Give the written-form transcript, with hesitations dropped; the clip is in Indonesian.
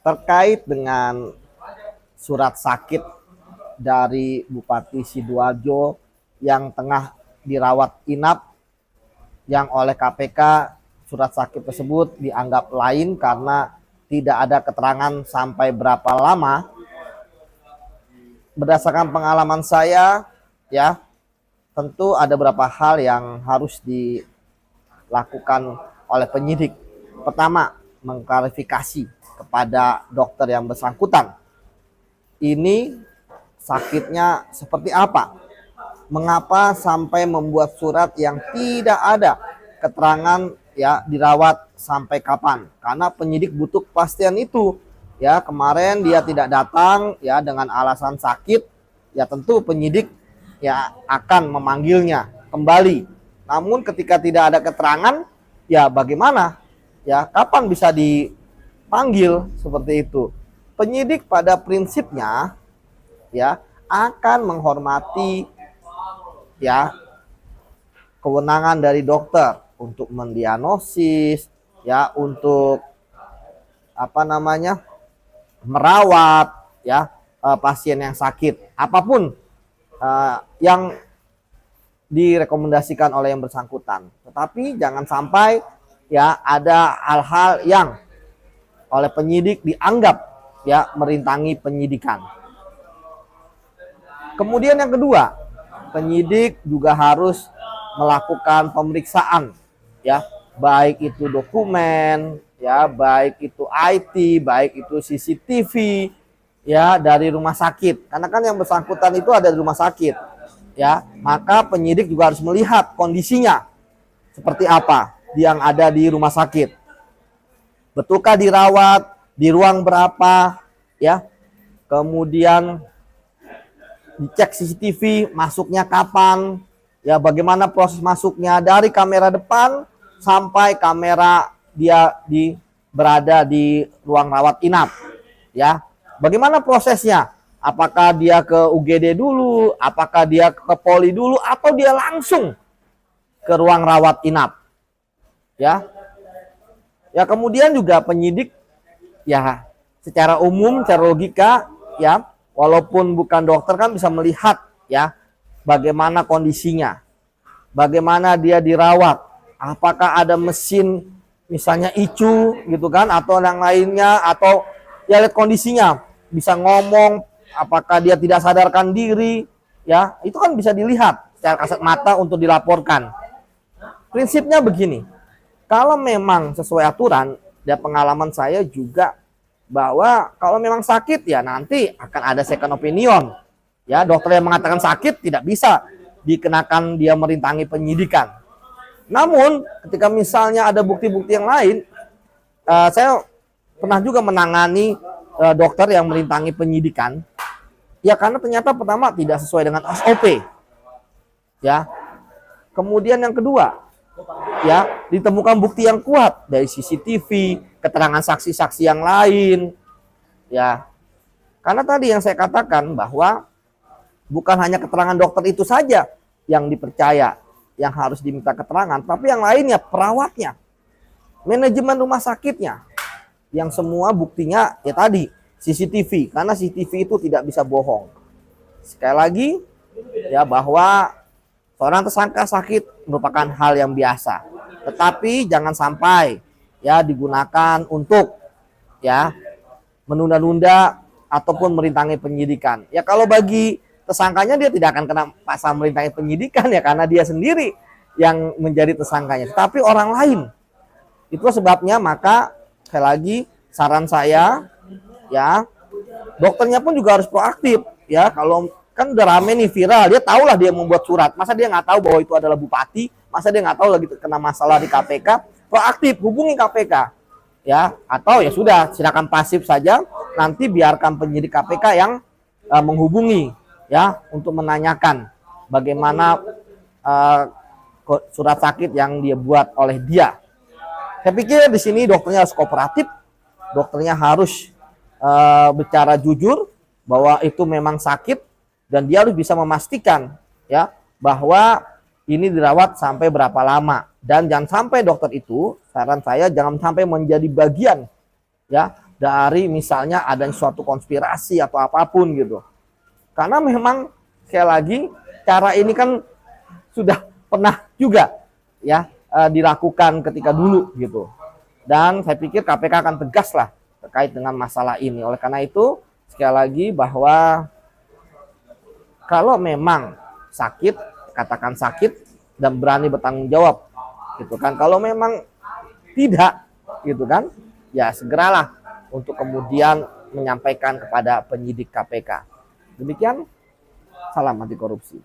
terkait dengan surat sakit dari Bupati Sidoarjo yang tengah dirawat inap, yang oleh KPK surat sakit tersebut dianggap lain karena tidak ada keterangan sampai berapa lama. Berdasarkan pengalaman saya, ya, tentu ada beberapa hal yang harus dilakukan oleh penyidik. Pertama, mengklarifikasi kepada dokter yang bersangkutan, ini sakitnya seperti apa, mengapa sampai membuat surat yang tidak ada keterangan, ya, dirawat sampai kapan. Karena penyidik butuh kepastian itu. Ya, kemarin dia tidak datang, ya, dengan alasan sakit, ya tentu penyidik, ya, akan memanggilnya kembali. Namun ketika tidak ada keterangan, ya bagaimana? Ya, kapan bisa dipanggil seperti itu? Penyidik pada prinsipnya, ya, akan menghormati, ya, kewenangan dari dokter untuk mendiagnosis, ya, untuk merawat, ya, pasien yang sakit, apapun yang direkomendasikan oleh yang bersangkutan. Tetapi jangan sampai, ya, ada hal-hal yang oleh penyidik dianggap, ya, merintangi penyidikan. Kemudian yang kedua, penyidik juga harus melakukan pemeriksaan, ya, baik itu dokumen, ya, baik itu IT, baik itu CCTV, ya, dari rumah sakit. Karena kan yang bersangkutan itu ada di rumah sakit, ya, maka penyidik juga harus melihat kondisinya seperti apa yang ada di rumah sakit. Betulkah dirawat, di ruang berapa, ya, kemudian dicek CCTV, masuknya kapan, ya, bagaimana proses masuknya dari kamera depan sampai kamera dia berada di ruang rawat inap, ya. Bagaimana prosesnya? Apakah dia ke UGD dulu, apakah dia ke Poli dulu, atau dia langsung ke ruang rawat inap, ya. Ya, kemudian juga penyidik, ya, secara umum, secara logika, ya, walaupun bukan dokter kan bisa melihat, ya, bagaimana kondisinya, bagaimana dia dirawat, apakah ada mesin misalnya ICU gitu kan, atau yang lainnya, atau ya lihat kondisinya, bisa ngomong, apakah dia tidak sadarkan diri, ya, itu kan bisa dilihat secara kasat mata untuk dilaporkan. Prinsipnya begini, kalau memang sesuai aturan, dan pengalaman saya juga bahwa kalau memang sakit, ya nanti akan ada second opinion, ya, dokter yang mengatakan sakit tidak bisa dikenakan dia merintangi penyidikan. Namun ketika misalnya ada bukti-bukti yang lain, saya pernah juga menangani dokter yang merintangi penyidikan, ya, karena ternyata pertama tidak sesuai dengan SOP, ya. Kemudian yang kedua, ya, ditemukan bukti yang kuat dari CCTV, keterangan saksi-saksi yang lain, ya. Karena tadi yang saya katakan bahwa bukan hanya keterangan dokter itu saja yang dipercaya, yang harus diminta keterangan, tapi yang lainnya, perawatnya, manajemen rumah sakitnya, yang semua buktinya, ya tadi, CCTV, karena CCTV itu tidak bisa bohong. Sekali lagi, ya, bahwa seorang tersangka sakit merupakan hal yang biasa, tetapi jangan sampai, ya, digunakan untuk, ya, menunda-nunda ataupun merintangi penyidikan. Ya, kalau bagi tersangkanya dia tidak akan kena pasal merintangi penyidikan, ya, karena dia sendiri yang menjadi tersangkanya, tapi orang lain. Itu sebabnya maka sekali lagi saran saya, ya, dokternya pun juga harus proaktif, ya. Kalau kan udah rame nih, viral, dia tahulah dia membuat surat, masa dia nggak tahu bahwa itu adalah bupati, masa dia nggak tahu lagi kena masalah di KPK. Proaktif, hubungi KPK, ya, atau ya sudah, silakan pasif saja, nanti biarkan penyidik KPK yang menghubungi, ya, untuk menanyakan bagaimana surat sakit yang dia buat oleh dia. Saya pikir di sini dokternya harus kooperatif, dokternya harus bicara jujur bahwa itu memang sakit, dan dia harus bisa memastikan, ya, bahwa ini dirawat sampai berapa lama. Dan jangan sampai dokter itu, saran saya, jangan sampai menjadi bagian, ya, dari misalnya ada suatu konspirasi atau apapun gitu. Karena memang sekali lagi cara ini kan sudah pernah juga ya dilakukan ketika dulu gitu. Dan saya pikir KPK akan tegas lah terkait dengan masalah ini. Oleh karena itu sekali lagi bahwa kalau memang sakit, katakan sakit dan berani bertanggung jawab gitu kan. Kalau memang tidak gitu kan, ya segeralah untuk kemudian menyampaikan kepada penyidik KPK. Demikian, salam anti korupsi.